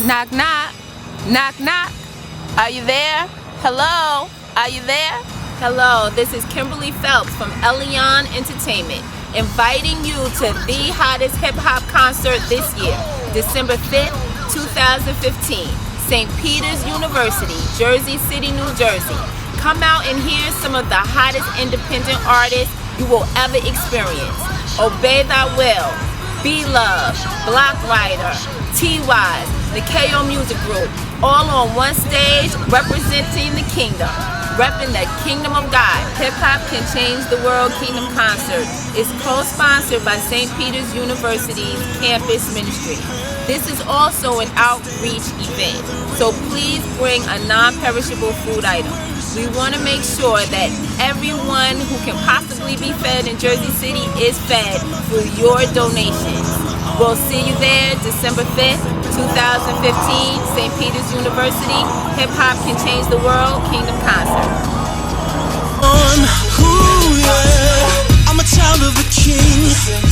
Knock, knock. Knock, knock. Are you there? Hello? Are you there? Hello, this is Kimberly Phelps from Elion Entertainment, inviting you to the hottest hip-hop concert this year, December 5th, 2015, St. Peter's University, Jersey City, New Jersey. Come out and hear some of the hottest independent artists you will ever experience. Obey Thy Will, B-Love, Block Rider, T-Wise, the KO Music Group, all on one stage representing the kingdom. Repping the Kingdom of God. Hip Hop Can Change the World Kingdom Concert is co-sponsored by St. Peter's University's campus ministry. This is also an outreach event, so please bring a non-perishable food item. We want to make sure that everyone who can possibly be fed in Jersey City is fed through your donations. We'll see you there December 5th, 2015, St. Peter's University, Hip Hop Can Change the World Kingdom Concert. Ooh, yeah. I'm a child of the King.